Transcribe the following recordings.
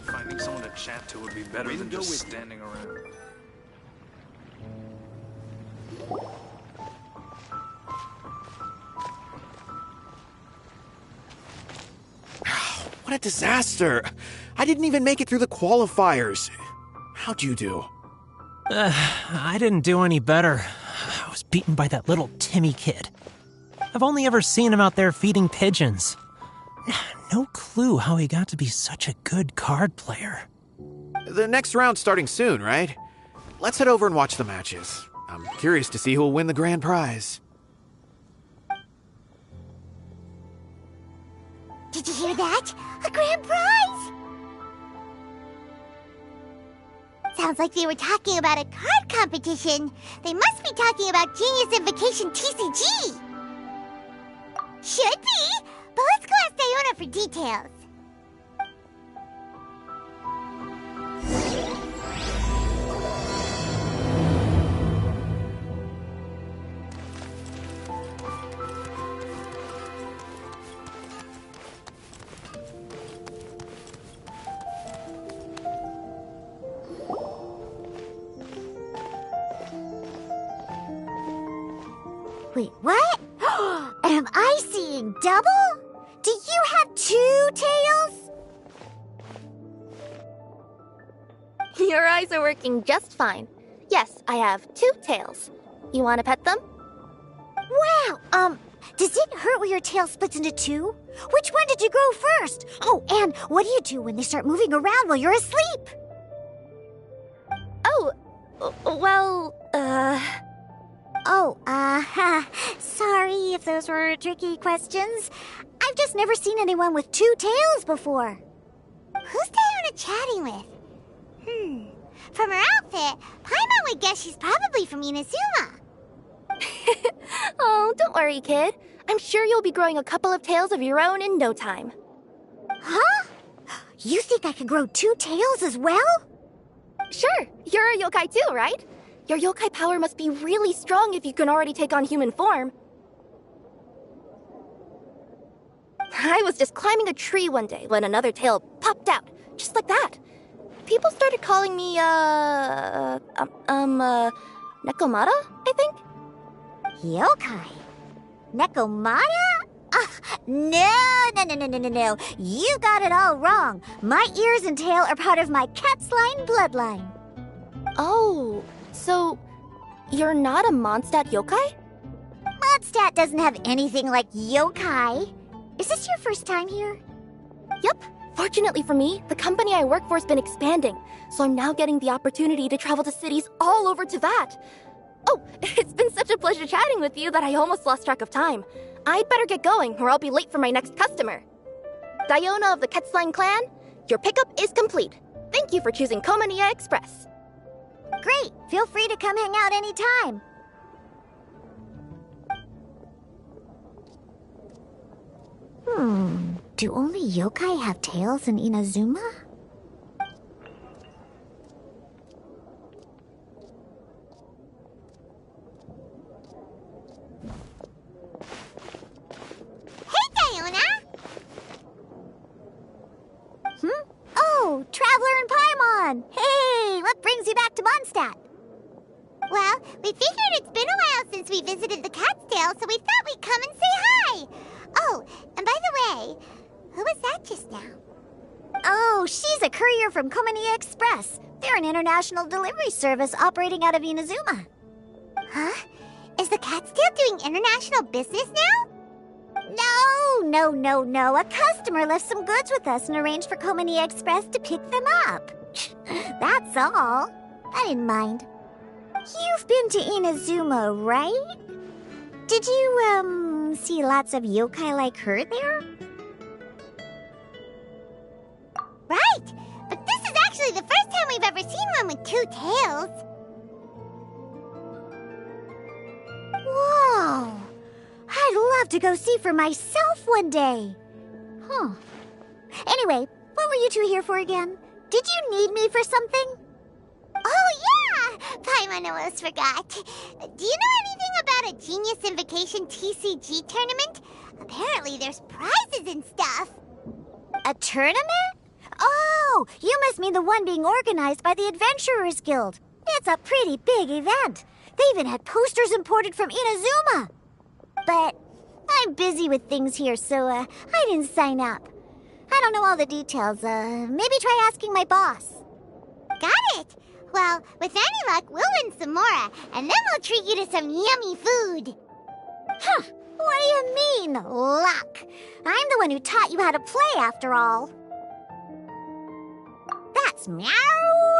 Finding someone to chat to would be better than just standing around. What a disaster! I didn't even make it through the qualifiers. How'd you do? I didn't do any better. I was beaten by that little Timmy kid. I've only ever seen him out there feeding pigeons. No clue how he got to be such a good card player. The next round's starting soon, right? Let's head over and watch the matches. I'm curious to see who'll win the grand prize. Did you hear that? A grand prize! Sounds like they were talking about a card competition. They must be talking about Genius Invocation TCG. Should be, but let's go ask Diona for details. Wait, what? Am I seeing double? Do you have 2 tails? Your eyes are working just fine. Yes, I have 2 tails. You want to pet them? Wow, does it hurt when your tail splits into 2? Which one did you grow first? Oh, and what do you do when they start moving around while you're asleep? Oh, well, sorry if those were tricky questions. I've just never seen anyone with 2 tails before. Who's Diona chatting with? From her outfit, Paimon would guess she's probably from Inazuma. Oh, don't worry, kid. I'm sure you'll be growing a couple of tails of your own in no time. Huh? You think I could grow 2 tails as well? Sure, you're a yokai too, right? Your yokai power must be really strong if you can already take on human form. I was just climbing a tree one day when another tail popped out, just like that. People started calling me, Nekomata, I think? Yokai? Nekomata? No. You got it all wrong. My ears and tail are part of my cat's line bloodline. Oh, so you're not a Mondstadt yokai? Mondstadt doesn't have anything like yokai. Is this your first time here? Yep. Fortunately for me, the company I work for has been expanding, so I'm now getting the opportunity to travel to cities all over Teyvat. Oh, it's been such a pleasure chatting with you that I almost lost track of time. I'd better get going, or I'll be late for my next customer. Diona of the Quetzline clan, your pickup is complete. Thank you for choosing Komania Express. Great! Feel free to come hang out anytime. Do only yokai have tails in Inazuma? Hey, Diona! Oh, Traveler and Paimon! Hey, what brings you back to Mondstadt? Well, we figured it's been a while since we visited the Cat's-tail, so we thought we'd come and say hi! Oh, and by the way, who was that just now? Oh, she's a courier from Komania Express. They're an international delivery service operating out of Inazuma. Huh? Is the Cat's-tail doing international business now? No. A customer left some goods with us and arranged for Komania Express to pick them up. That's all. I didn't mind. You've been to Inazuma, right? Did you, see lots of yokai like her there? Right! But this is actually the first time we've ever seen one with two tails. Whoa! I'd love to go see for myself one day. Huh. Anyway, what were you two here for again? Did you need me for something? Oh, yeah! Paimon almost forgot. Do you know anything about a Genius Invocation TCG tournament? Apparently there's prizes and stuff. A tournament? Oh, you must mean the one being organized by the Adventurers Guild. It's a pretty big event. They even had posters imported from Inazuma. But I'm busy with things here, so I didn't sign up. I don't know all the details. Maybe try asking my boss. Got it. Well, with any luck, we'll win some more, and then we'll treat you to some yummy food. Huh. What do you mean, luck? I'm the one who taught you how to play, after all. That's meow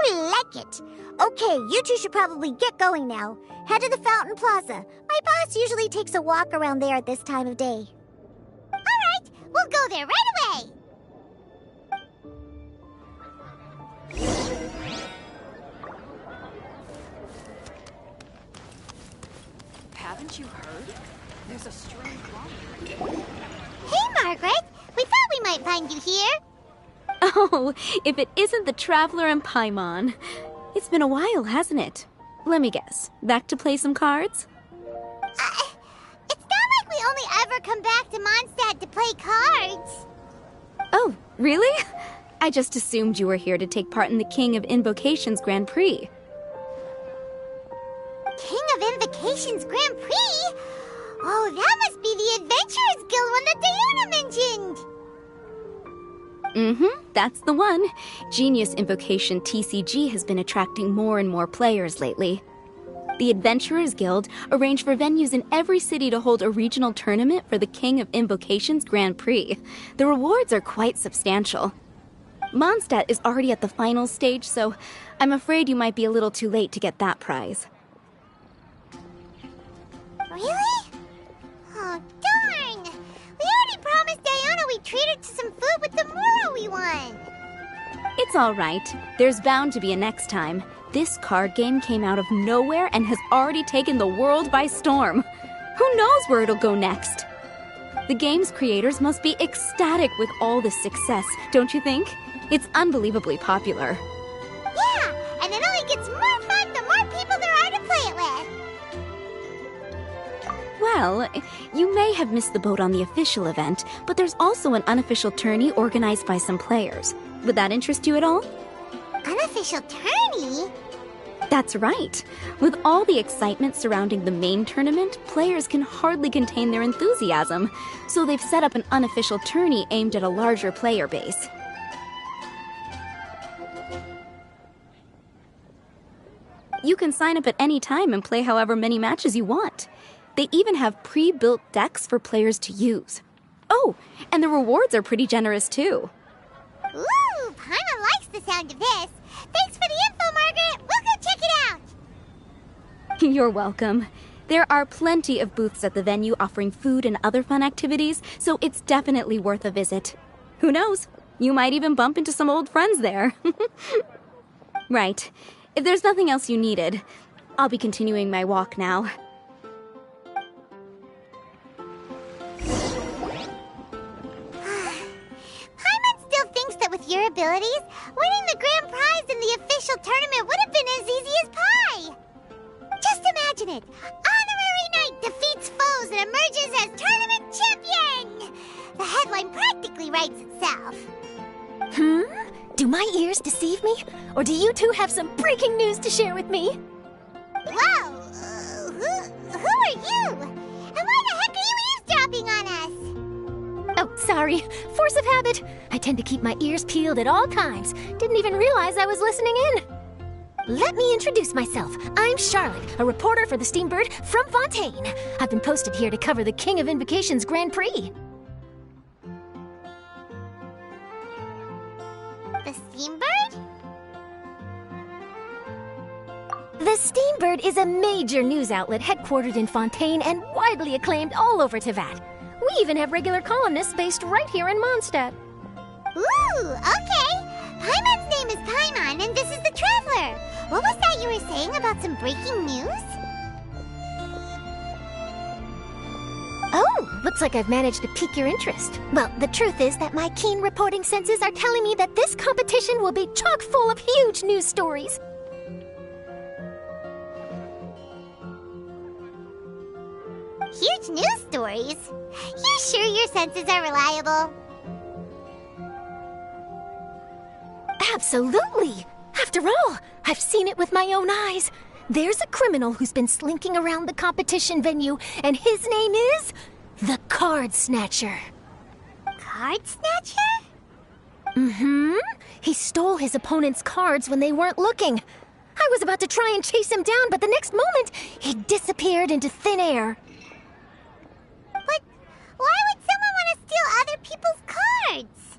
like it. Okay, you two should probably get going now. Head to the Fountain Plaza. My boss usually takes a walk around there at this time of day. All right, we'll go there right away. Haven't you heard? There's a strange woman. Hey, Margaret. We thought we might find you here. Oh, if it isn't the Traveler and Paimon. It's been a while, hasn't it? Let me guess. Back to play some cards? It's not like we only ever come back to Mondstadt to play cards. Oh, really? I just assumed you were here to take part in the King of Invocations Grand Prix. King of Invocations Grand Prix? Oh, that must be the Adventurers Guild one that Diana mentioned. That's the one. Genius Invocation TCG has been attracting more and more players lately. The Adventurers Guild arranged for venues in every city to hold a regional tournament for the King of Invocations Grand Prix. The rewards are quite substantial. Mondstadt is already at the final stage, so I'm afraid you might be a little too late to get that prize. Really? Oh, darn! We already promised Diana we'd treat her to some food with the Moro we won. It's all right. There's bound to be a next time. This card game came out of nowhere and has already taken the world by storm. Who knows where it'll go next? The game's creators must be ecstatic with all this success, don't you think? It's unbelievably popular. Yeah, and it only gets more fun the more people there are to play it with. Well, you may have missed the boat on the official event, but there's also an unofficial tourney organized by some players. Would that interest you at all? Unofficial tourney? That's right. With all the excitement surrounding the main tournament, players can hardly contain their enthusiasm, so they've set up an unofficial tourney aimed at a larger player base. You can sign up at any time and play however many matches you want. They even have pre-built decks for players to use. Oh, and the rewards are pretty generous too. Ooh, Paimon likes the sound of this. Thanks for the info, Margaret. We'll go check it out. You're welcome. There are plenty of booths at the venue offering food and other fun activities, so it's definitely worth a visit. Who knows? You might even bump into some old friends there. Right. If there's nothing else you needed, I'll be continuing my walk now. With your abilities, winning the grand prize in the official tournament would have been as easy as pie. Just imagine it. Honorary Knight defeats foes and emerges as tournament champion. The headline practically writes itself. Do my ears deceive me? Or do you two have some breaking news to share with me? Whoa! Who are you? And why the heck are you eavesdropping on us? Oh, sorry. Force of habit. I tend to keep my ears peeled at all times. Didn't even realize I was listening in. Let me introduce myself. I'm Charlotte, a reporter for the Steambird from Fontaine. I've been posted here to cover the King of Invocations Grand Prix. The Steambird? The Steambird is a major news outlet headquartered in Fontaine and widely acclaimed all over Teyvat. We even have regular columnists based right here in Mondstadt. Ooh, okay. Paimon's name is Paimon, and this is the Traveler. What was that you were saying about some breaking news? Oh, looks like I've managed to pique your interest. Well, the truth is that my keen reporting senses are telling me that this competition will be chock full of huge news stories. Huge news stories? You sure your senses are reliable? Absolutely! After all, I've seen it with my own eyes. There's a criminal who's been slinking around the competition venue, and his name is the Card Snatcher. Card Snatcher? Mm-hmm. He stole his opponent's cards when they weren't looking. I was about to try and chase him down, but the next moment, he disappeared into thin air. But why would someone want to steal other people's cards?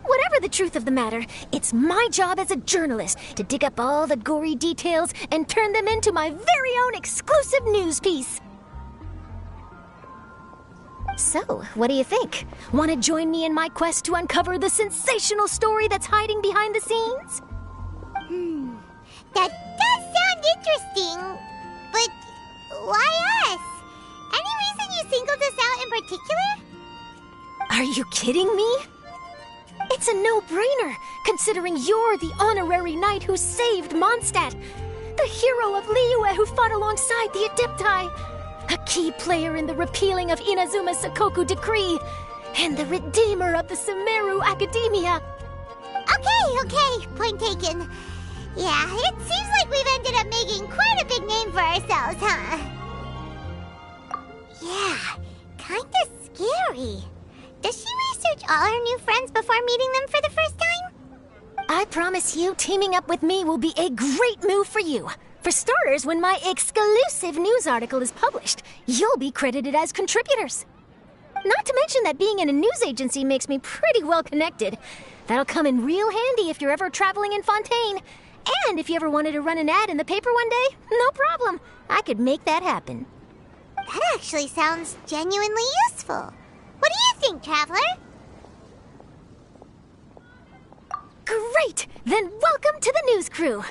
Whatever the truth of the matter, it's my job as a journalist to dig up all the gory details and turn them into my very own exclusive news piece. So, what do you think? Want to join me in my quest to uncover the sensational story that's hiding behind the scenes? That does sound interesting, but why us? Any reason you singled us out in particular? Are you kidding me? It's a no-brainer, considering you're the honorary knight who saved Mondstadt, the hero of Liyue who fought alongside the Adepti, a key player in the repealing of Inazuma's Sakoku decree, and the redeemer of the Sumeru Academia. Okay, point taken. Yeah, it seems like we've ended up making quite a big name for ourselves, huh? Yeah, kinda scary. Does she research all her new friends before meeting them for the first time? I promise you, teaming up with me will be a great move for you. For starters, when my exclusive news article is published, you'll be credited as contributors. Not to mention that being in a news agency makes me pretty well connected. That'll come in real handy if you're ever traveling in Fontaine. And if you ever wanted to run an ad in the paper one day, no problem. I could make that happen. That actually sounds genuinely useful. What do you think, Traveler? Great! Then welcome to the news crew.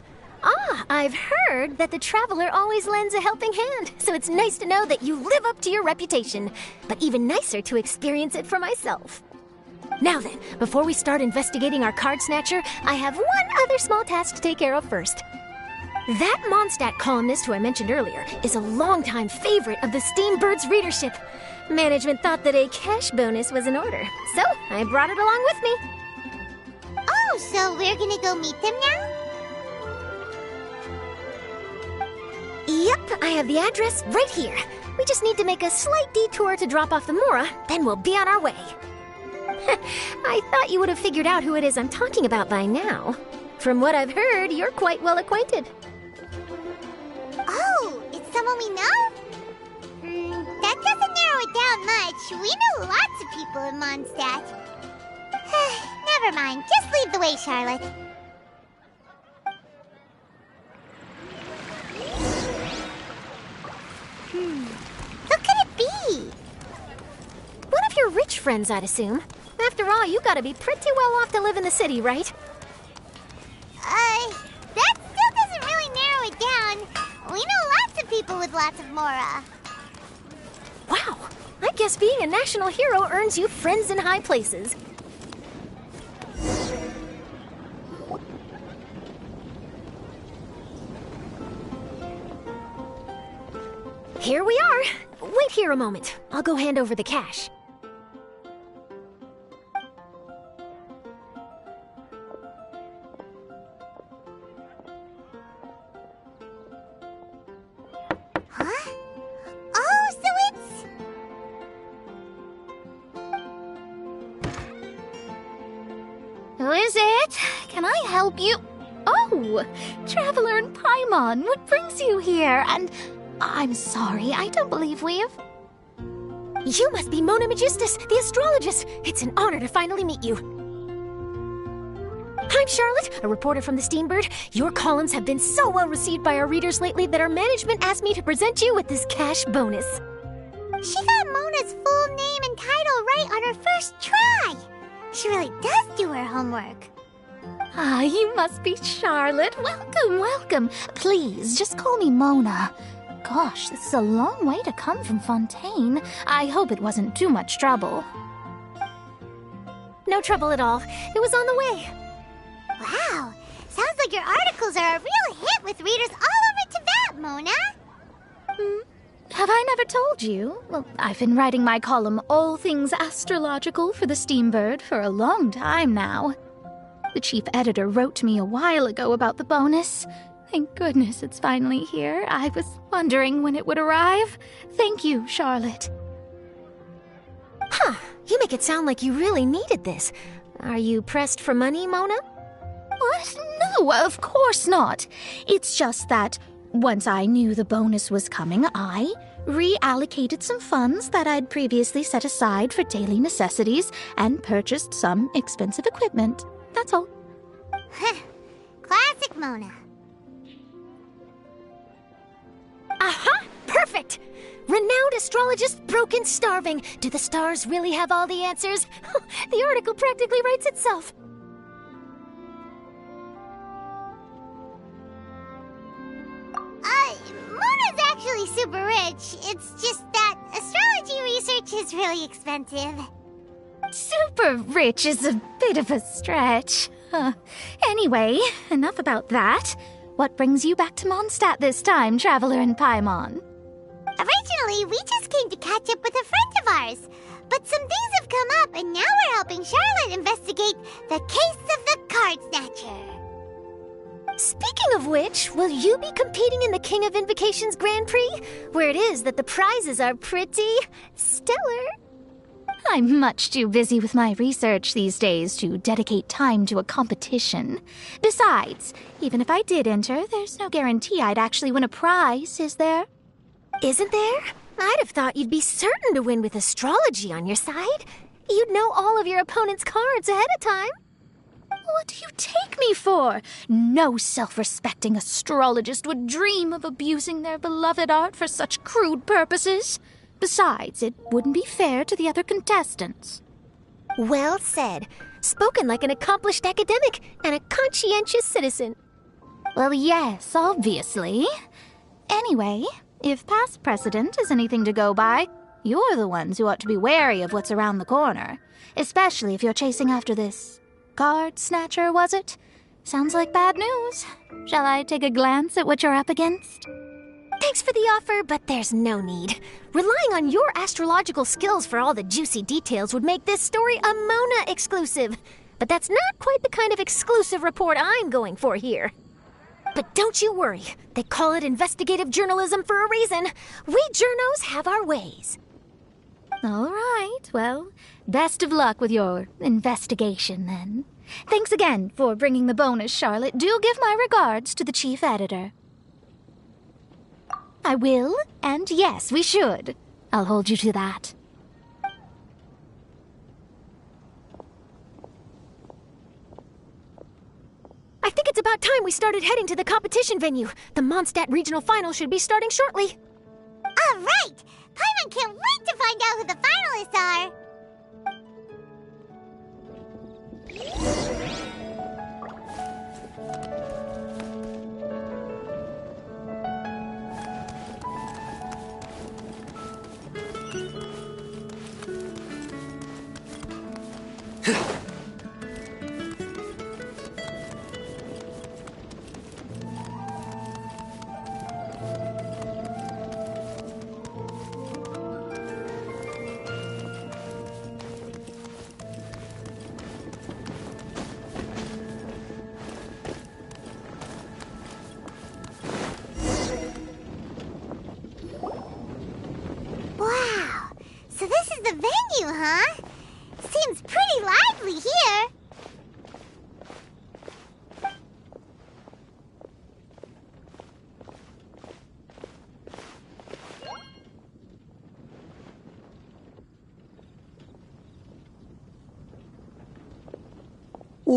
I've heard that the Traveler always lends a helping hand, so it's nice to know that you live up to your reputation, but even nicer to experience it for myself. Now then, before we start investigating our card snatcher, I have one other small task to take care of first. That Mondstadt columnist who I mentioned earlier is a longtime favorite of the Steambird's readership. Management thought that a cash bonus was in order, so I brought it along with me. Oh, so we're gonna go meet them now? Yep, I have the address right here. We just need to make a slight detour to drop off the Mora, then we'll be on our way. I thought you would have figured out who it is I'm talking about by now. From what I've heard, you're quite well acquainted. Oh, it's someone we know? That doesn't narrow it down much. We know lots of people in Mondstadt. Never mind, just lead the way, Charlotte. Who could it be? One of your rich friends, I'd assume. After all, you gotta be pretty well off to live in the city, right? That still doesn't really narrow it down. We know lots of people with lots of Mora. Wow, I guess being a national hero earns you friends in high places. Here we are. Wait here a moment. I'll go hand over the cash. Huh? Oh, so it's... Who is it? Can I help you? Oh, Traveler and Paimon, what brings you here? And I'm sorry, I don't believe we've... You must be Mona Magistus, the astrologist. It's an honor to finally meet you. I'm Charlotte, a reporter from the Steambird. Your columns have been so well received by our readers lately that our management asked me to present you with this cash bonus. She got Mona's full name and title right on her first try. She really does do her homework. Ah, you must be Charlotte. Welcome, welcome. Please, just call me Mona. Gosh, this is a long way to come from Fontaine. I hope it wasn't too much trouble. No trouble at all. It was on the way. Wow, sounds like your articles are a real hit with readers all over Tibet, Mona. Have I never told you? Well, I've been writing my column All Things Astrological for the Steambird for a long time now. The chief editor wrote to me a while ago about the bonus. Thank goodness it's finally here. I was wondering when it would arrive. Thank you, Charlotte. Huh, you make it sound like you really needed this. Are you pressed for money, Mona? What? No, of course not. It's just that once I knew the bonus was coming, I reallocated some funds that I'd previously set aside for daily necessities and purchased some expensive equipment. That's all. Classic Mona. Aha! Perfect! Renowned astrologist broken starving. Do the stars really have all the answers? The article practically writes itself. Mona's actually super rich. It's just that astrology research is really expensive. Super rich is a bit of a stretch. Anyway, enough about that. What brings you back to Mondstadt this time, Traveler in Paimon? Originally, we just came to catch up with a friend of ours. But some things have come up, and now we're helping Charlotte investigate the case of the Card Snatcher. Speaking of which, will you be competing in the King of Invocations Grand Prix? Where it is that the prizes are pretty stellar. I'm much too busy with my research these days to dedicate time to a competition. Besides, even if I did enter, there's no guarantee I'd actually win a prize, is there? Isn't there? I'd have thought you'd be certain to win with astrology on your side. You'd know all of your opponent's cards ahead of time. What do you take me for? No self-respecting astrologist would dream of abusing their beloved art for such crude purposes. Besides, it wouldn't be fair to the other contestants. Well said. Spoken like an accomplished academic and a conscientious citizen. Well, yes, obviously. Anyway, if past precedent is anything to go by, you're the ones who ought to be wary of what's around the corner. Especially if you're chasing after this Card Snatcher, was it? Sounds like bad news. Shall I take a glance at what you're up against? Thanks for the offer, but there's no need. Relying on your astrological skills for all the juicy details would make this story a Mona exclusive. But that's not quite the kind of exclusive report I'm going for here. But don't you worry. They call it investigative journalism for a reason. We journos have our ways. All right, well, best of luck with your investigation, then. Thanks again for bringing the bonus, Charlotte. Do give my regards to the chief editor. I will, and yes, we should. I'll hold you to that. I think it's about time we started heading to the competition venue. The Mondstadt Regional Final should be starting shortly. All right! Paimon can't wait to find out who the finalists are!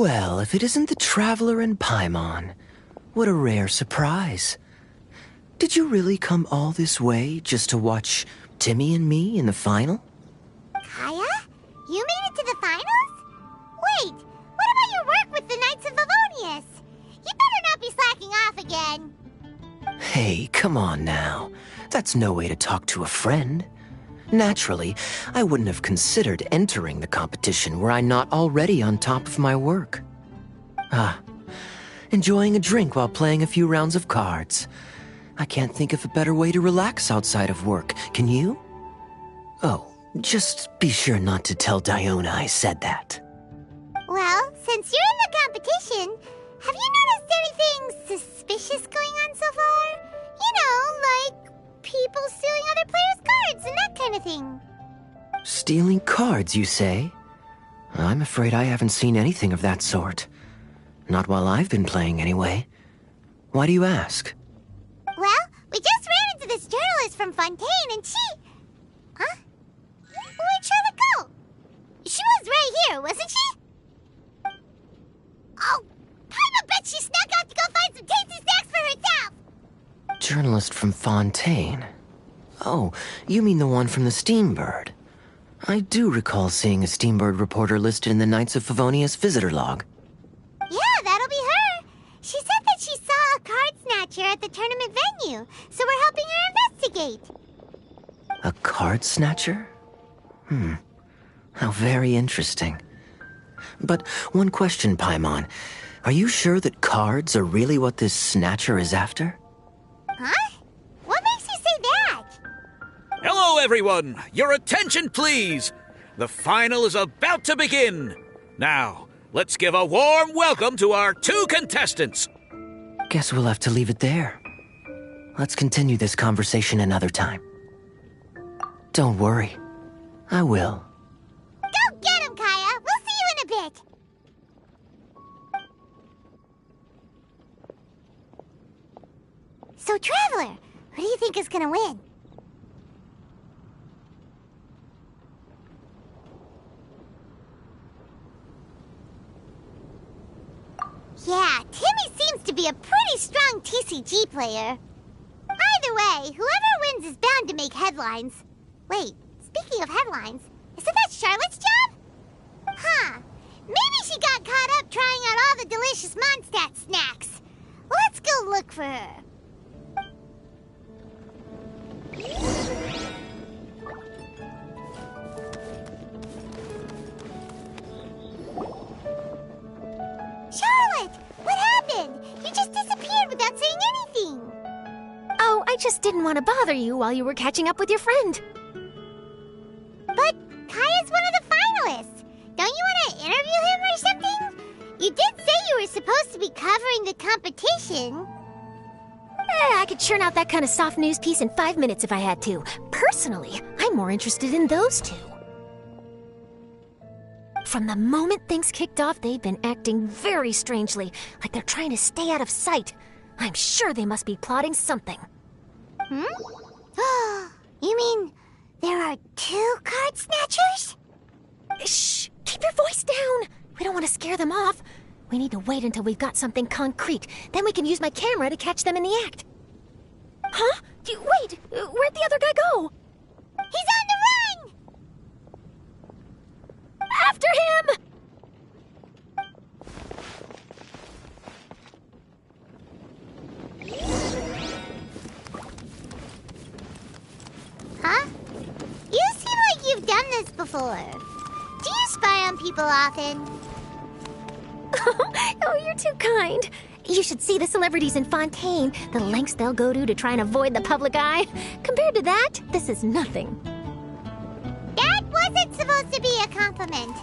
Well, if it isn't the Traveler and Paimon, what a rare surprise. Did you really come all this way just to watch Timmy and me in the final? Kaya? You made it to the finals? Wait, what about your work with the Knights of Favonius? You better not be slacking off again. Hey, come on now. That's no way to talk to a friend. Naturally, I wouldn't have considered entering the competition were I not already on top of my work. Enjoying a drink while playing a few rounds of cards. I can't think of a better way to relax outside of work, can you? Oh, just be sure not to tell Diona I said that. Well, since you're in the competition, have you noticed anything suspicious going on so far? You know, like people stealing other players' cards and that kind of thing. Stealing cards, you say? I'm afraid I haven't seen anything of that sort. Not while I've been playing, anyway. Why do you ask? Well, we just ran into this journalist from Fontaine and she... Huh? Where'd Charlotte go? She was right here, wasn't she? Oh, I bet she snuck out to go find some tasty snacks for herself! Journalist from Fontaine. Oh, you mean the one from the Steambird. I do recall seeing a Steambird reporter listed in the Knights of Favonius visitor log. Yeah, that'll be her. She said that she saw a card snatcher at the tournament venue, so we're helping her investigate. A card snatcher? How very interesting. But one question, Paimon. Are you sure that cards are really what this snatcher is after? Huh? What makes you say that? Hello, everyone! Your attention, please! The final is about to begin. Now, let's give a warm welcome to our 2 contestants. Guess we'll have to leave it there. Let's continue this conversation another time. Don't worry. I will. Go get him, Kaya! We'll see you in a bit! So, Traveler, who do you think is gonna win? Yeah, Timmy seems to be a pretty strong TCG player. Either way, whoever wins is bound to make headlines. Wait, speaking of headlines, isn't that Charlotte's job? Huh. Maybe she got caught up trying out all the delicious Mondstadt snacks. Let's go look for her. Charlotte! What happened? You just disappeared without saying anything. Oh, I just didn't want to bother you while you were catching up with your friend. But Kaya's one of the finalists. Don't you want to interview him or something? You did say you were supposed to be covering the competition. I could churn out that kind of soft news piece in 5 minutes if I had to. Personally, I'm more interested in those 2. From the moment things kicked off, they've been acting very strangely, like they're trying to stay out of sight. I'm sure they must be plotting something. You mean there are 2 card snatchers? Shh! Keep your voice down! We don't want to scare them off. We need to wait until we've got something concrete. Then we can use my camera to catch them in the act. Huh? Wait! Where'd the other guy go? He's on the run! After him! Huh? You seem like you've done this before. Do you spy on people often? Oh, you're too kind. You should see the celebrities in Fontaine, the lengths they'll go to try and avoid the public eye. Compared to that, this is nothing. That wasn't supposed to be a compliment.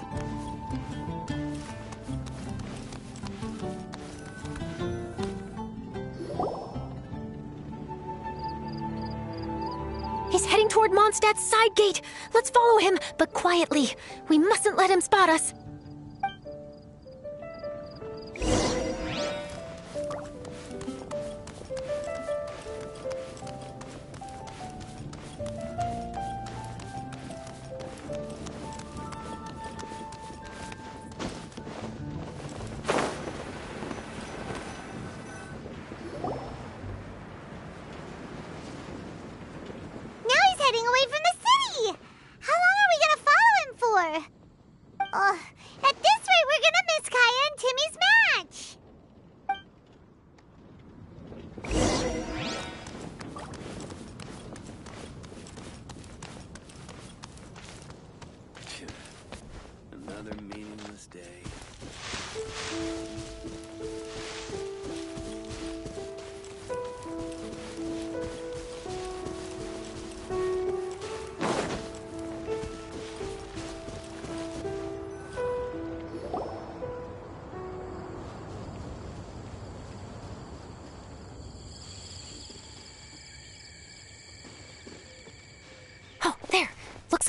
He's heading toward Mondstadt's side gate. Let's follow him, but quietly. We mustn't let him spot us.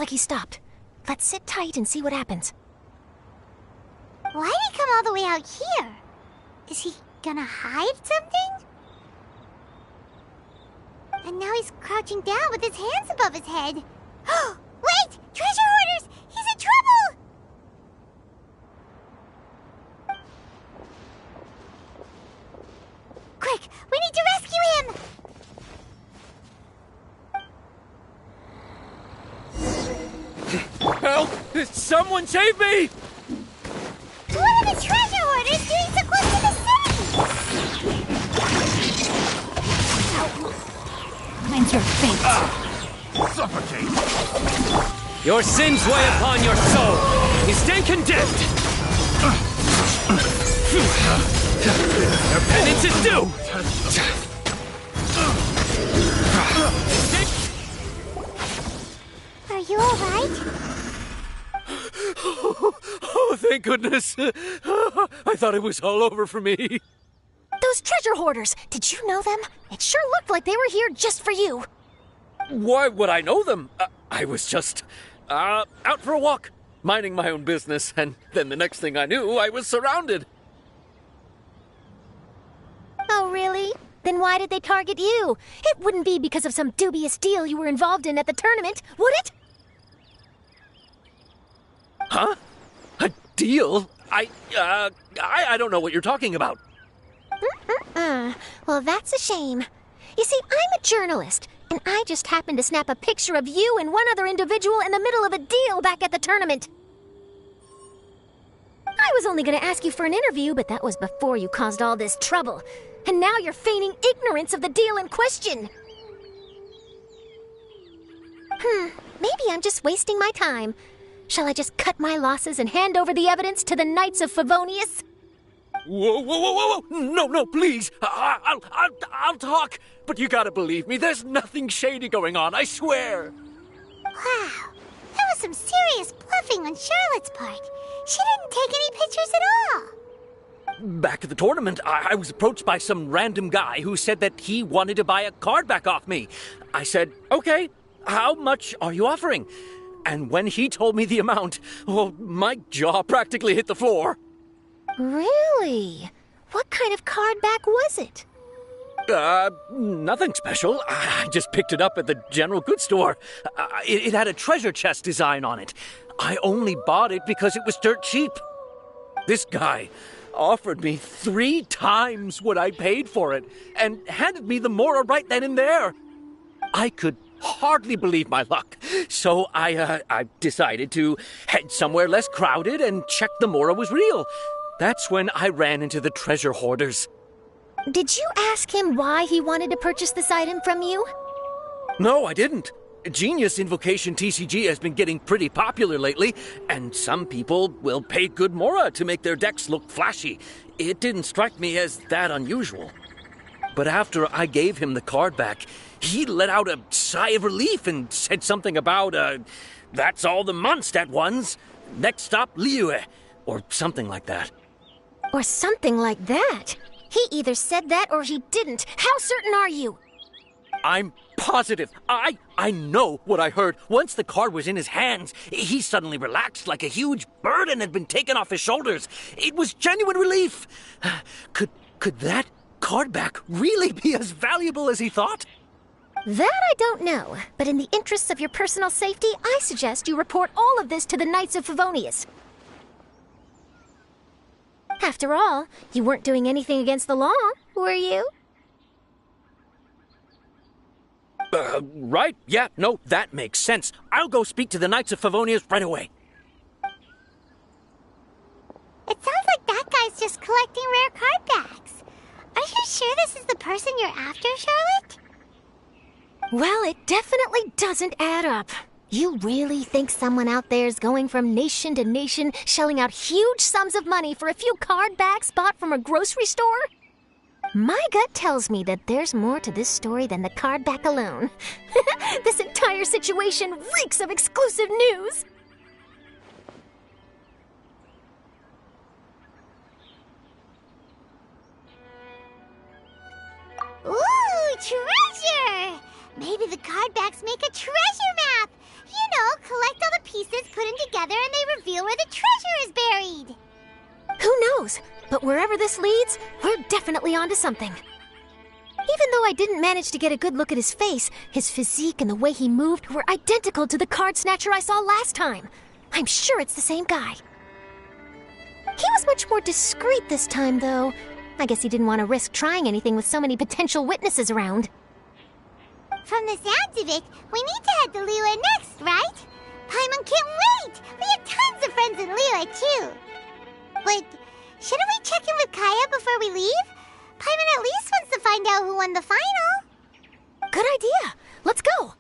like he stopped. Let's sit tight and see what happens. Why'd he come all the way out here? Is he gonna hide something? And now he's crouching down with his hands above his head. Wait! Treasure hoarders! He's in trouble! Quick! We need to rescue him! Help! Someone save me! What are the treasure hoarders doing so close to the city? Mind your fate. Suffocate! Your sins weigh upon your soul. You stand condemned. Your penance is due. Are you alright? Oh, thank goodness. I thought it was all over for me. Those treasure hoarders, did you know them? It sure looked like they were here just for you. Why would I know them? I was just out for a walk, minding my own business, and then the next thing I knew, I was surrounded. Oh, really? Then why did they target you? It wouldn't be because of some dubious deal you were involved in at the tournament, would it? Huh? A deal? I don't know what you're talking about. Well, that's a shame. You see, I'm a journalist, and I just happened to snap a picture of you and one other individual in the middle of a deal back at the tournament. I was only going to ask you for an interview, but that was before you caused all this trouble. And now you're feigning ignorance of the deal in question. Maybe I'm just wasting my time. Shall I just cut my losses and hand over the evidence to the Knights of Favonius? Whoa! No, please. I'll talk. But you gotta believe me, there's nothing shady going on, I swear. Wow, that was some serious bluffing on Charlotte's part. She didn't take any pictures at all. Back at the tournament, I was approached by some random guy who said that he wanted to buy a card back off me. I said, okay, how much are you offering? And when he told me the amount, oh, my jaw practically hit the floor. Really? What kind of card back was it? Nothing special. I just picked it up at the general goods store. It had a treasure chest design on it. I only bought it because it was dirt cheap. This guy offered me 3 times what I paid for it and handed me the Mora right then and there. I could hardly believe my luck, so I decided to head somewhere less crowded and check the Mora was real. That's when I ran into the treasure hoarders. Did you ask him why he wanted to purchase this item from you? No, I didn't. Genius Invocation TCG has been getting pretty popular lately, and some people will pay good Mora to make their decks look flashy. It didn't strike me as that unusual. But after I gave him the card back, he let out a sigh of relief and said something about, that's all the Mondstadt ones. Next stop, Liyue, or something like that. Or something like that? He either said that or he didn't. How certain are you? I'm positive. I know what I heard. Once the card was in his hands, he suddenly relaxed like a huge burden had been taken off his shoulders. It was genuine relief. Could that card back really be as valuable as he thought? That I don't know, but in the interests of your personal safety, I suggest you report all of this to the Knights of Favonius. After all, you weren't doing anything against the law, were you? Right. Yeah, no, that makes sense. I'll go speak to the Knights of Favonius right away. It sounds like that guy's just collecting rare card backs. Are you sure this is the person you're after, Charlotte? Well, it definitely doesn't add up. You really think someone out there's going from nation to nation, shelling out huge sums of money for a few card backs bought from a grocery store? My gut tells me that there's more to this story than the card back alone. This entire situation reeks of exclusive news. Ooh, treasure! Maybe the card backs make a treasure map! You collect all the pieces, put them together, and they reveal where the treasure is buried. Who knows? But wherever this leads, we're definitely onto something. Even though I didn't manage to get a good look at his face, his physique and the way he moved were identical to the card snatcher I saw last time. I'm sure it's the same guy. He was much more discreet this time, though. I guess he didn't want to risk trying anything with so many potential witnesses around. From the sounds of it, we need to head to Liyue next, right? Paimon can't wait! We have tons of friends in Liyue, too. But shouldn't we check in with Kaya before we leave? Paimon at least wants to find out who won the final. Good idea. Let's go.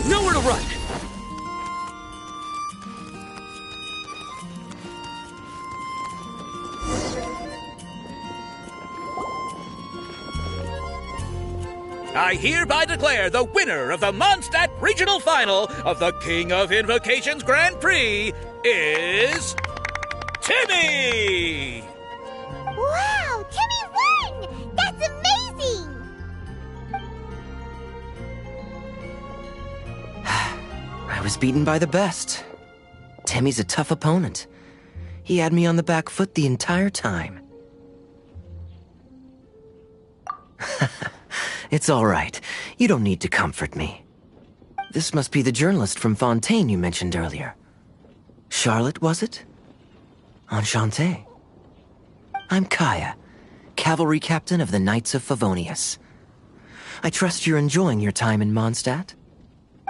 Nowhere to run! I hereby declare the winner of the Mondstadt Regional Final of the King of Invocations Grand Prix is... Timmy! Wow, Timmy won! That's amazing! I was beaten by the best. Timmy's a tough opponent. He had me on the back foot the entire time. It's all right. You don't need to comfort me. This must be the journalist from Fontaine you mentioned earlier. Charlotte, was it? Enchanté. I'm Kaya, cavalry captain of the Knights of Favonius. I trust you're enjoying your time in Mondstadt?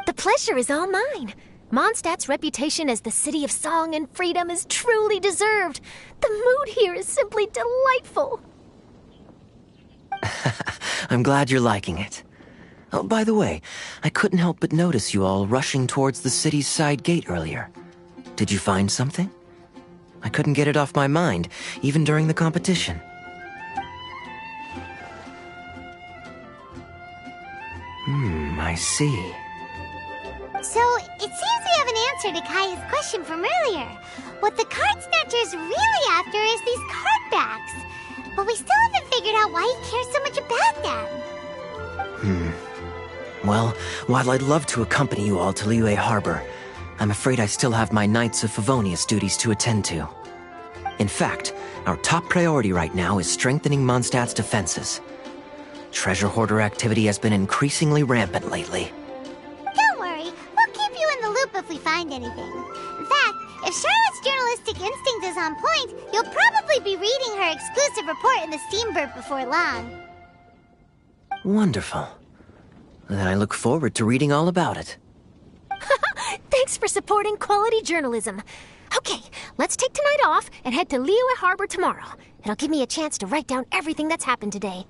The pleasure is all mine. Mondstadt's reputation as the city of song and freedom is truly deserved. The mood here is simply delightful. I'm glad you're liking it. Oh, by the way, I couldn't help but notice you all rushing towards the city's side gate earlier. Did you find something? I couldn't get it off my mind, even during the competition. I see. So, it seems we have an answer to Kaya's question from earlier. What the card snatcher's really after is these card backs. But we still haven't figured out why he cares so much about them. Well, while I'd love to accompany you all to Liyue Harbor, I'm afraid I still have my Knights of Favonius duties to attend to. In fact, our top priority right now is strengthening Mondstadt's defenses. Treasure hoarder activity has been increasingly rampant lately. Don't worry, we'll keep you in the loop if we find anything. In fact, if Charlotte's journalistic instinct is on point, you'll probably be reading her exclusive report in the Steambird before long. Wonderful. Then I look forward to reading all about it. Thanks for supporting quality journalism. Okay, let's take tonight off and head to Liyue Harbor tomorrow. It'll give me a chance to write down everything that's happened today.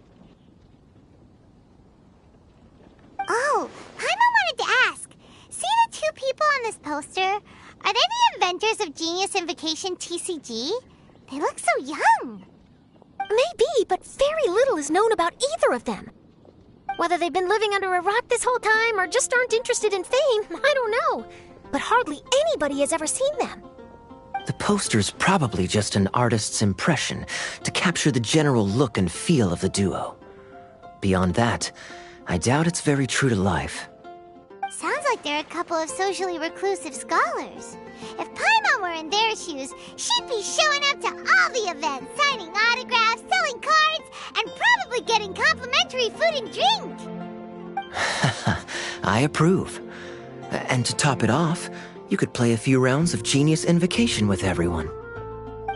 Oh, Paimon wanted to ask. See the two people on this poster? Are they the inventors of Genius Invocation TCG? They look so young. Maybe, but very little is known about either of them. Whether they've been living under a rock this whole time or just aren't interested in fame, I don't know. But hardly anybody has ever seen them. The poster's probably just an artist's impression to capture the general look and feel of the duo. Beyond that, I doubt it's very true to life. Sounds like they're a couple of socially reclusive scholars. If Paimon were in their shoes, she'd be showing up to all the events, signing autographs, selling cards, and probably getting complimentary food and drink. I approve. And to top it off, you could play a few rounds of Genius Invocation with everyone.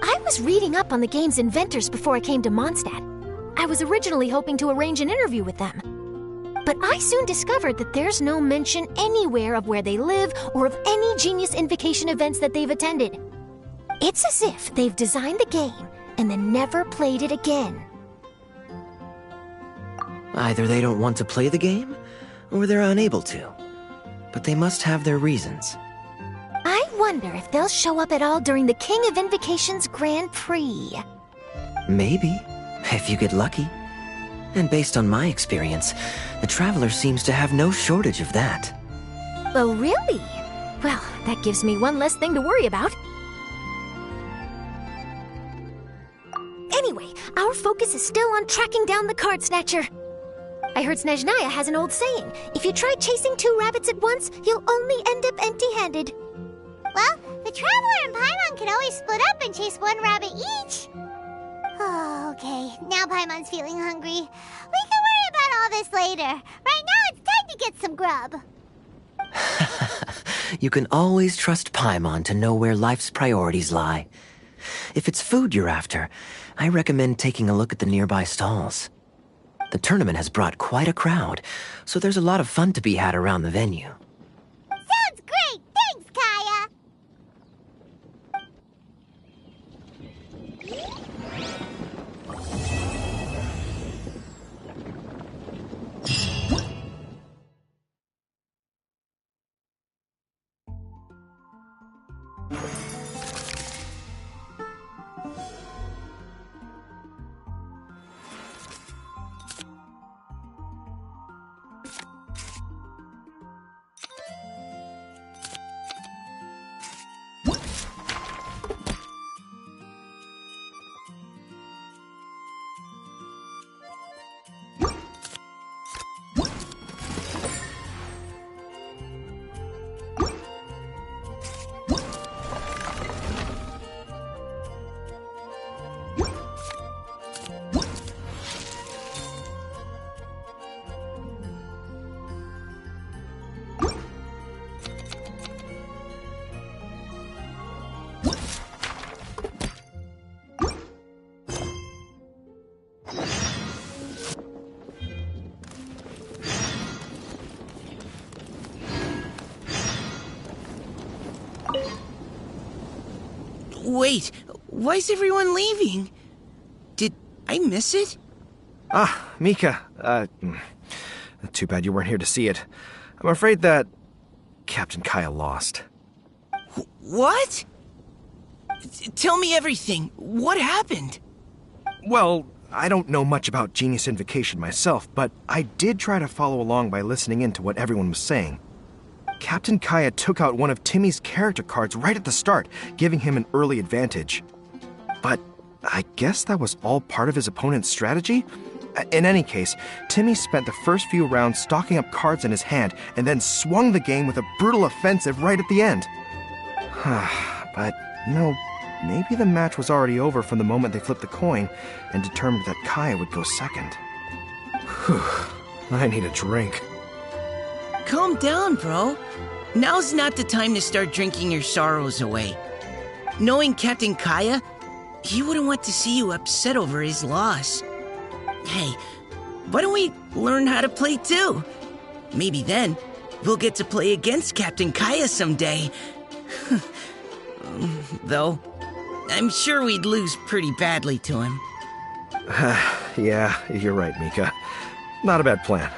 I was reading up on the game's inventors before I came to Mondstadt. I was originally hoping to arrange an interview with them. But I soon discovered that there's no mention anywhere of where they live or of any Genius Invocation events that they've attended. It's as if they've designed the game and then never played it again. Either they don't want to play the game, or they're unable to. But they must have their reasons. I wonder if they'll show up at all during the King of Invocation's Grand Prix. Maybe, if you get lucky. And based on my experience, the Traveler seems to have no shortage of that. Oh, really? Well, that gives me one less thing to worry about. Anyway, our focus is still on tracking down the card snatcher. I heard Snezhnaya has an old saying, if you try chasing 2 rabbits at once, you'll only end up empty-handed. Well, the Traveler and Paimon can always split up and chase 1 rabbit each. Oh, okay, now Paimon's feeling hungry. We can worry about all this later. Right now, it's time to get some grub. You can always trust Paimon to know where life's priorities lie. If it's food you're after, I recommend taking a look at the nearby stalls. The tournament has brought quite a crowd, so there's a lot of fun to be had around the venue. Sounds great! Thanks, Kaya! Wait, why is everyone leaving? Did I miss it? Ah, Mika. Too bad you weren't here to see it. I'm afraid that Captain Kaya lost. What? Tell me everything. What happened? Well, I don't know much about Genius Invocation myself, but I did try to follow along by listening in to what everyone was saying. Captain Kaya took out one of Timmy's character cards right at the start, giving him an early advantage. But I guess that was all part of his opponent's strategy? In any case, Timmy spent the first few rounds stocking up cards in his hand and then swung the game with a brutal offensive right at the end. But, maybe the match was already over from the moment they flipped the coin and determined that Kaya would go second. Whew, I need a drink. Calm down, bro. Now's not the time to start drinking your sorrows away. Knowing Captain Kaya, he wouldn't want to see you upset over his loss. Hey, why don't we learn how to play too? Maybe then, we'll get to play against Captain Kaya someday. Though, I'm sure we'd lose pretty badly to him. Yeah, you're right, Mika. Not a bad plan.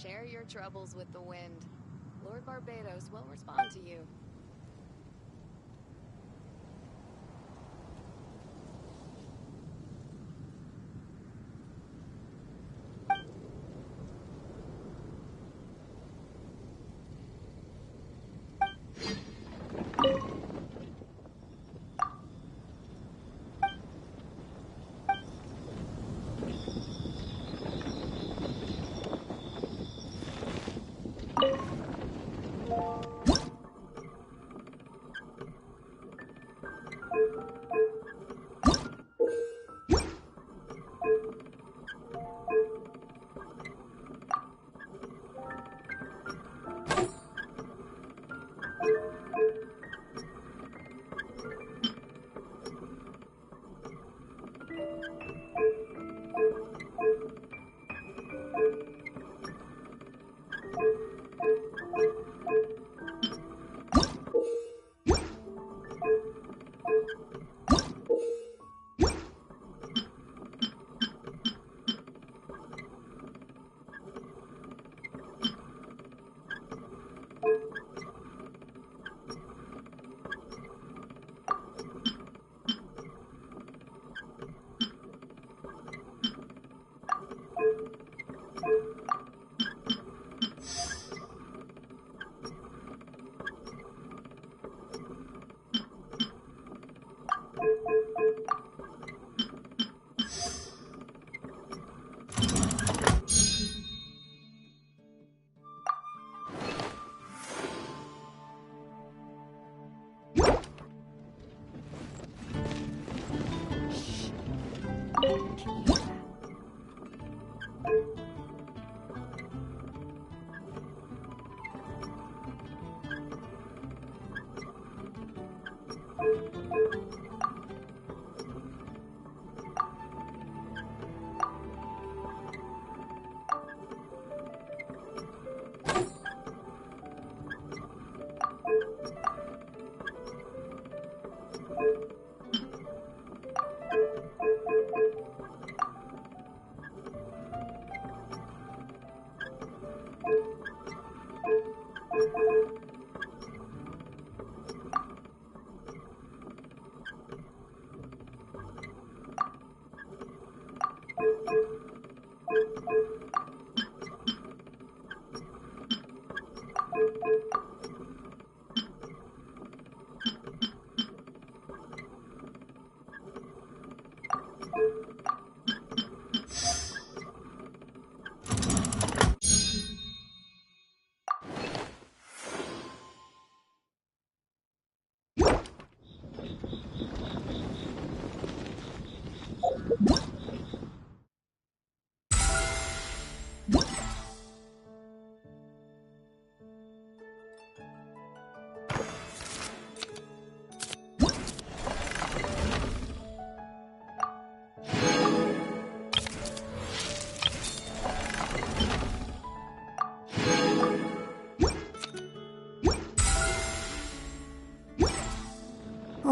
Share your troubles with the wind. Lord Barbados will respond to you.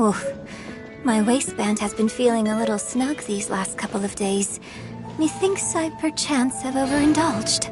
Oof. My waistband has been feeling a little snug these last couple of days. Methinks I perchance have overindulged.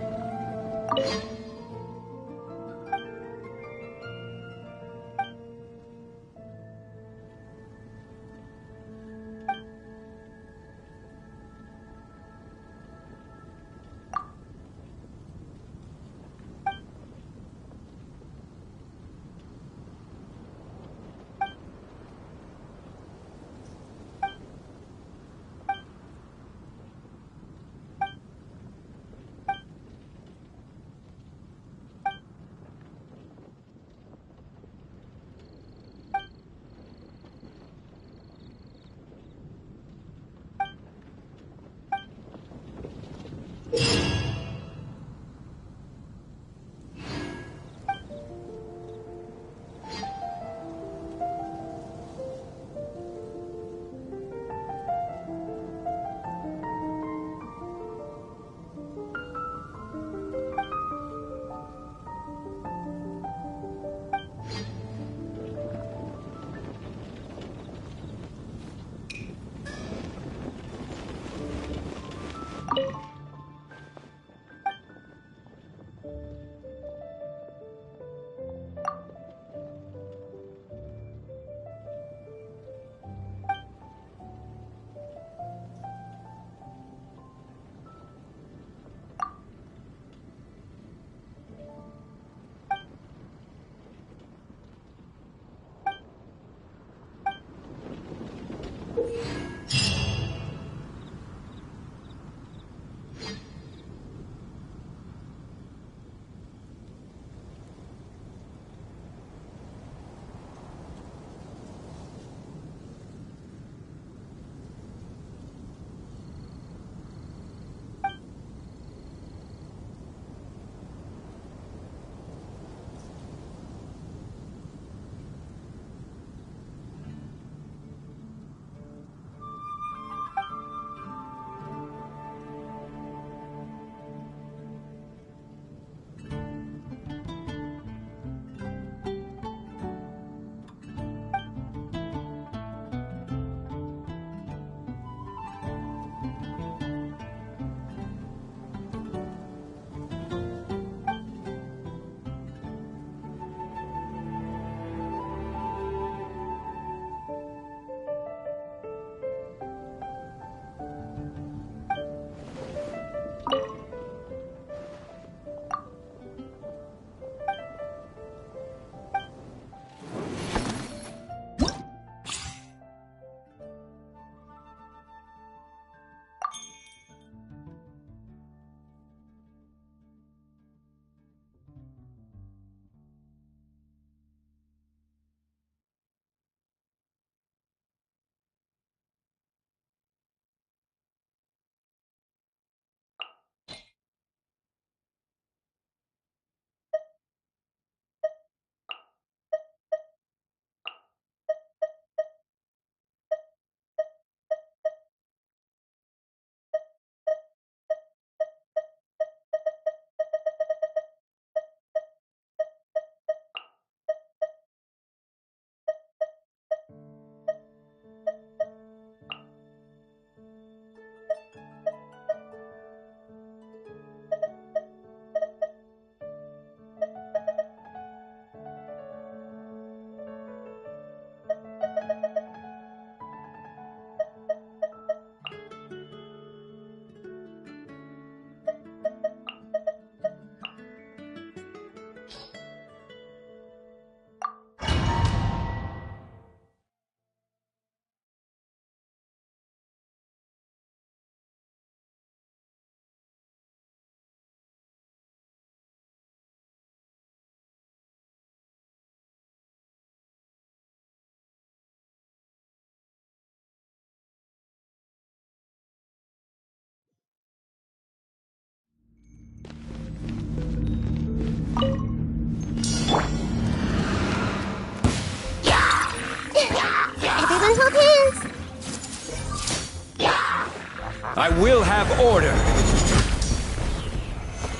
Everyone hold hands! I will have order.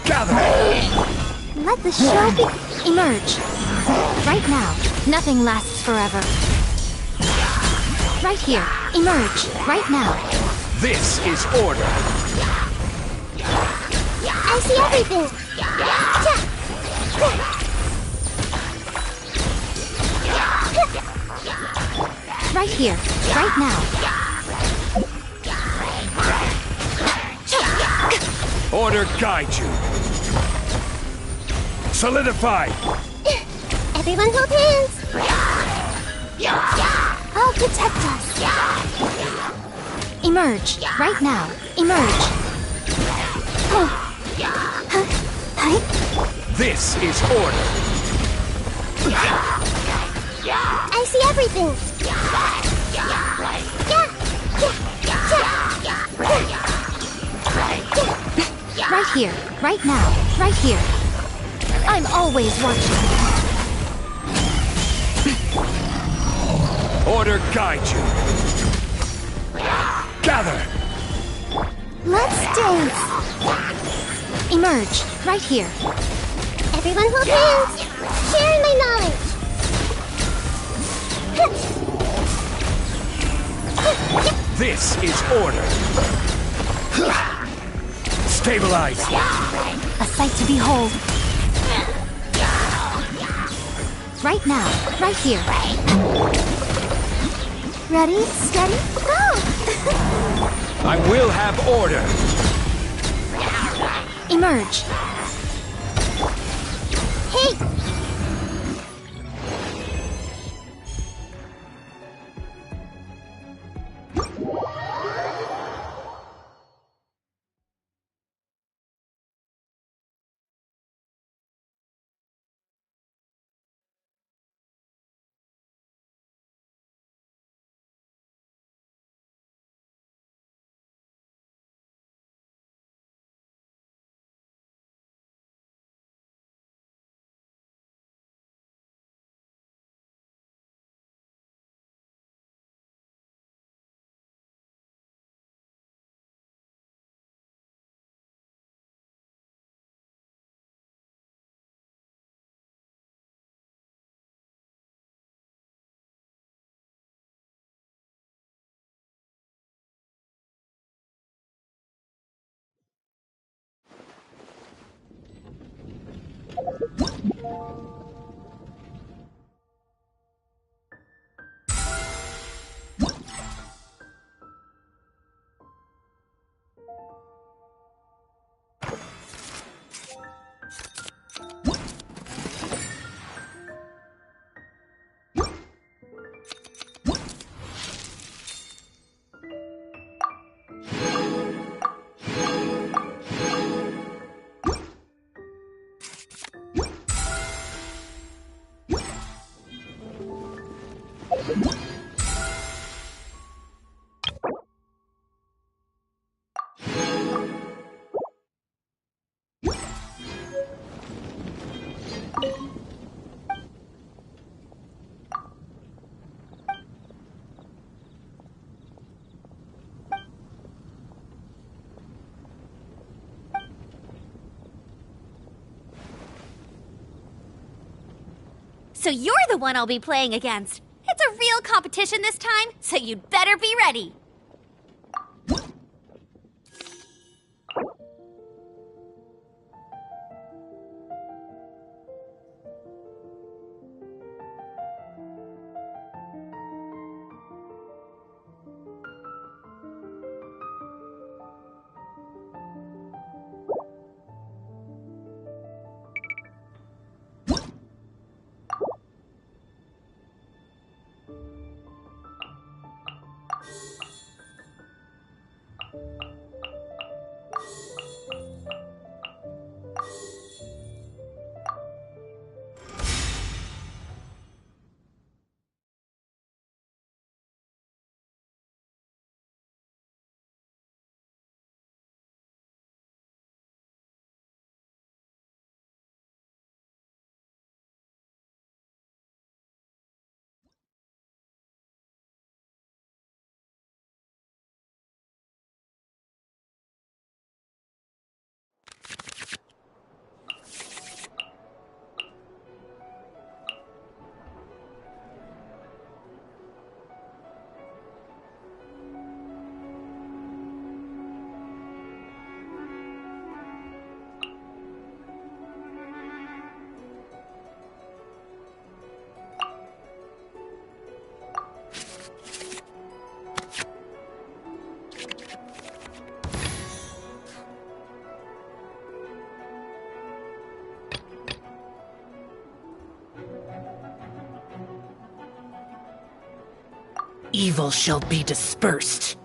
Gather! Let the show emerge. Right now, nothing lasts forever. right here. Emerge, right now. This is order. I see everything. Right here, right now. Order guide you. Solidify. Everyone hold hands. I'll protect us. Emerge, right now. Emerge. This is order. I see everything. Right here, right now, right here. I'm always watching. Order guide you. Gather. Let's dance. Emerge, right here. Everyone hold hands. Sharing my knowledge. This is order. Stabilize. A sight to behold. Right now, right here. Ready, steady, go! I will have order. Emerge. Hey! So you're the one I'll be playing against. It's a real competition this time, so you'd better be ready. evil shall be dispersed.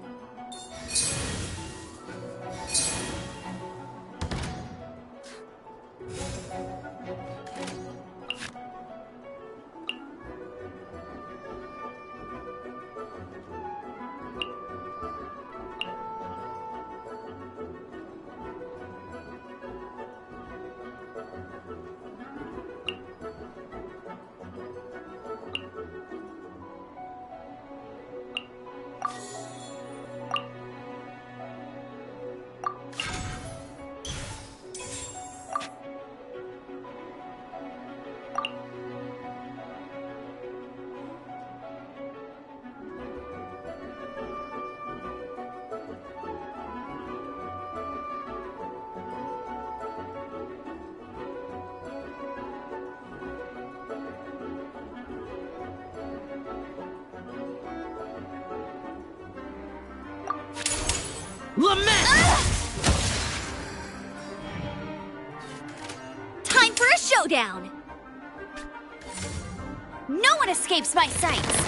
Lament! Time for a showdown! No one escapes my sights!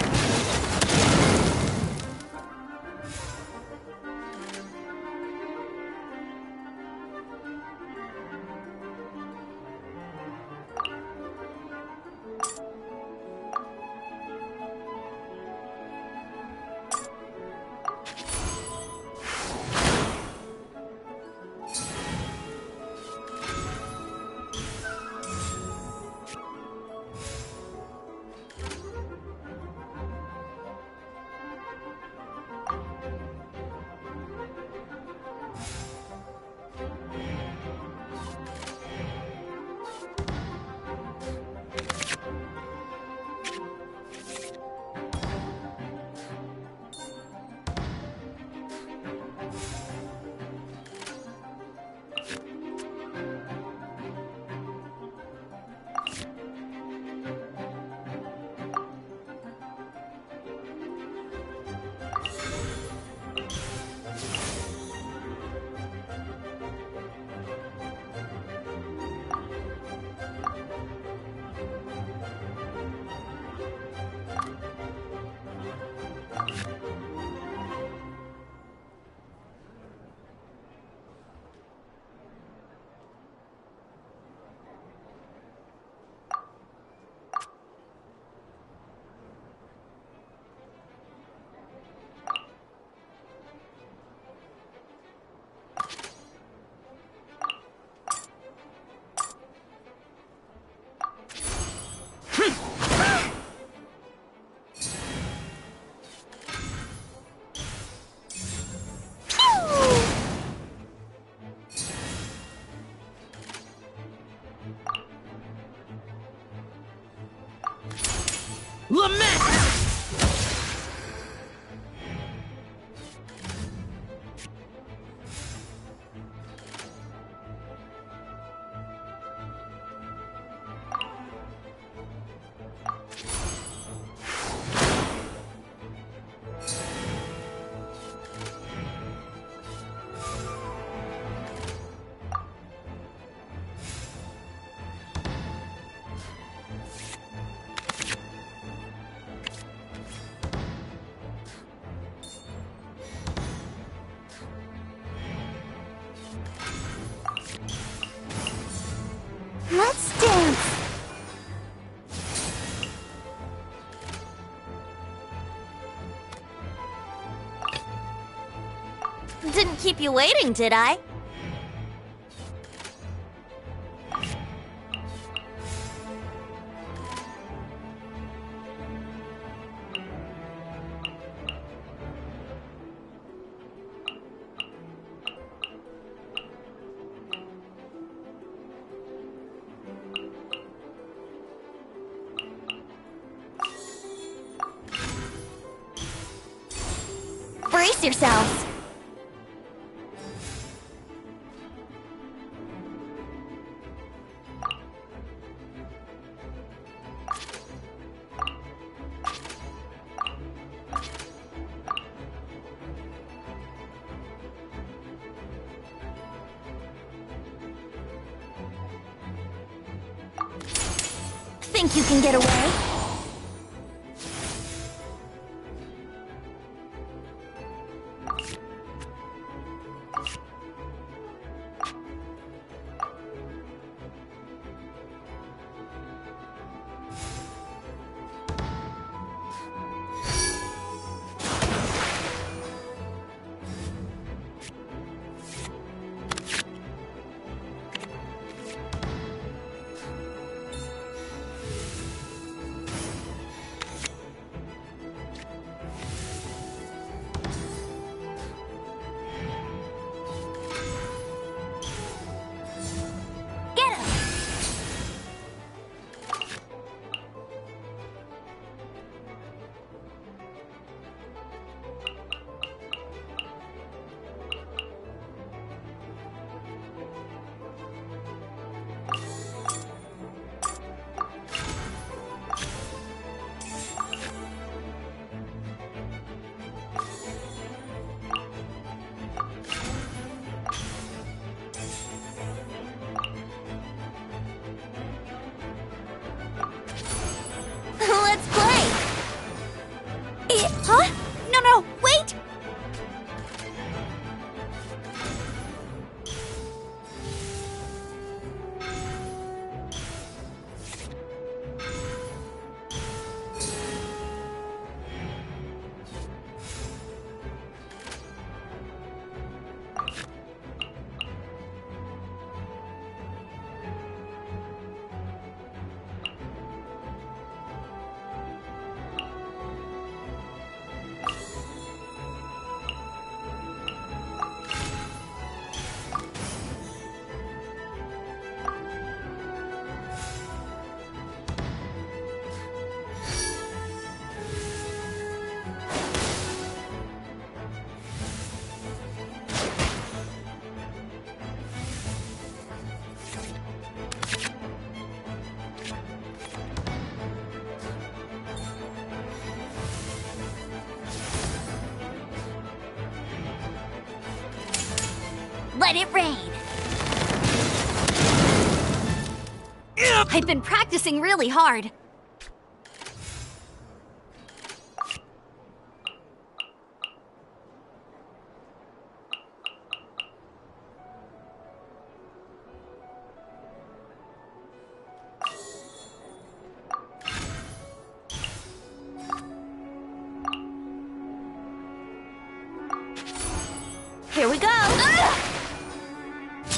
Lament! Let's dance! Didn't keep you waiting, did I? Brace yourselves! Think you can get away? let it rain. I've been practicing really hard. Here we go.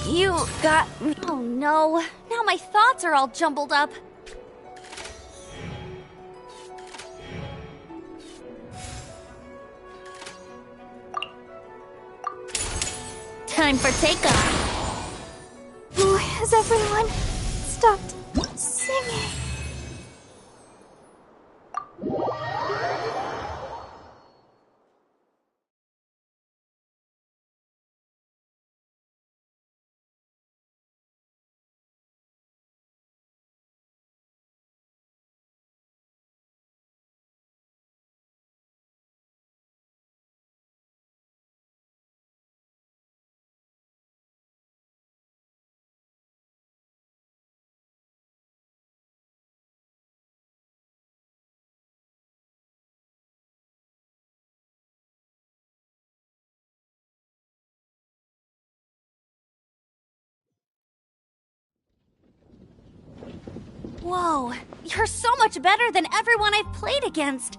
You got me. Oh no. Now my thoughts are all jumbled up. Time for takeoff. Oh, has everyone stopped singing? Whoa, you're so much better than everyone I've played against.